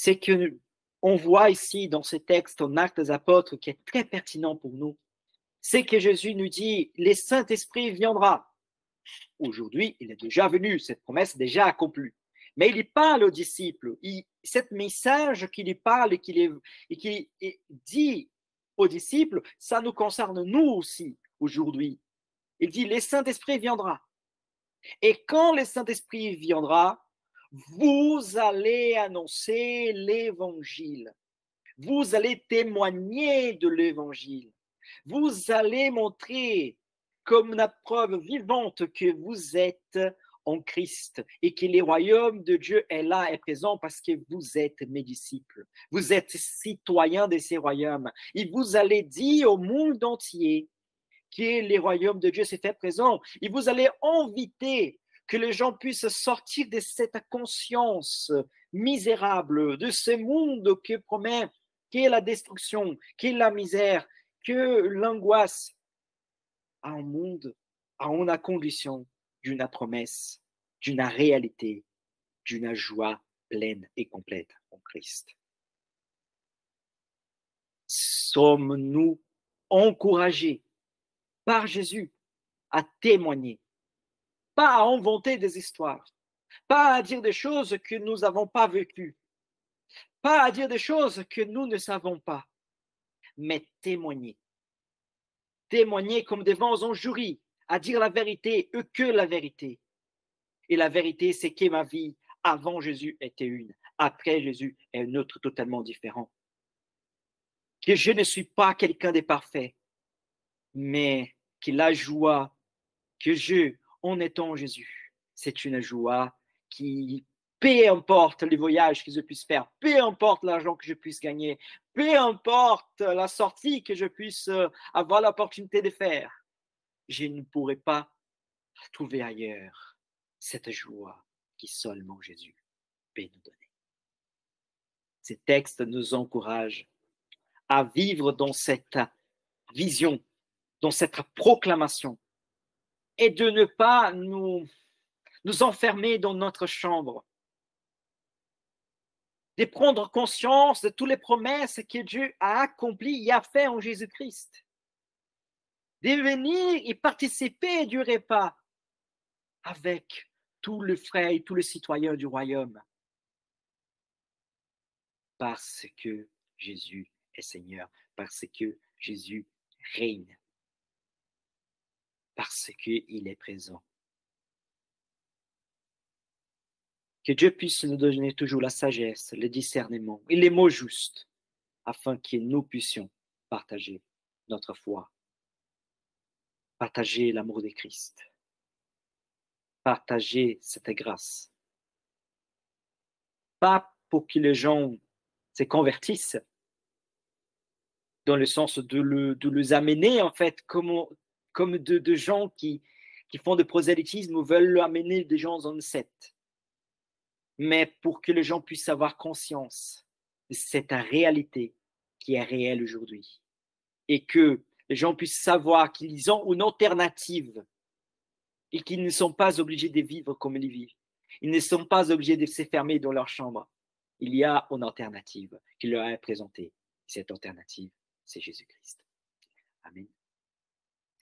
c'est que on voit ici dans ce texte en Actes des Apôtres qui est très pertinent pour nous, c'est que Jésus nous dit, les Saint-Esprit viendra. Aujourd'hui, il est déjà venu, cette promesse est déjà accomplie. Mais il parle aux disciples, cette message qu'il y parle et qu'il dit aux disciples, ça nous concerne nous aussi aujourd'hui. Il dit, les Saint-Esprit viendra. Et quand le Saint-Esprit viendra, vous allez annoncer l'évangile. Vous allez témoigner de l'évangile. Vous allez montrer comme la preuve vivante que vous êtes en Christ et que le royaume de Dieu est là, est présent parce que vous êtes mes disciples. Vous êtes citoyens de ces royaumes. Et vous allez dire au monde entier que le royaume de Dieu s'est fait présent. Et vous allez inviter que les gens puissent sortir de cette conscience misérable, de ce monde qui promet, qui est la destruction, qui est la misère, que l'angoisse, à un monde, à une condition d'une promesse, d'une réalité, d'une joie pleine et complète en Christ. Sommes-nous encouragés par Jésus à témoigner, pas à inventer des histoires, pas à dire des choses que nous n'avons pas vécues, pas à dire des choses que nous ne savons pas, mais témoigner. Témoigner comme devant un jury, à dire la vérité, que la vérité. Et la vérité, c'est que ma vie avant Jésus était une, après Jésus est une autre totalement différente. Que je ne suis pas quelqu'un de parfait, mais que la joie que j'ai en étant Jésus, c'est une joie qui, peu importe les voyages que je puisse faire, peu importe l'argent que je puisse gagner, peu importe la sortie que je puisse avoir l'opportunité de faire, je ne pourrai pas trouver ailleurs cette joie qui seulement Jésus peut nous donner. Ces textes nous encouragent à vivre dans cette vision, dans cette proclamation, et de ne pas nous enfermer dans notre chambre, de prendre conscience de toutes les promesses que Dieu a accomplies et a fait en Jésus-Christ, de venir et participer du repas avec tous les frères et tous les citoyens du royaume, parce que Jésus est Seigneur, parce que Jésus règne, parce qu'il est présent. Que Dieu puisse nous donner toujours la sagesse, le discernement et les mots justes, afin que nous puissions partager notre foi, partager l'amour de Christ, partager cette grâce. Pas pour que les gens se convertissent, dans le sens de les amener, en fait, comme de gens qui font de prosélytisme ou veulent amener des gens en secte, mais pour que les gens puissent avoir conscience de cette réalité qui est réelle aujourd'hui et que les gens puissent savoir qu'ils ont une alternative et qu'ils ne sont pas obligés de vivre comme ils vivent. Ils ne sont pas obligés de se fermer dans leur chambre. Il y a une alternative qui leur est présentée. Cette alternative, c'est Jésus-Christ. Amen.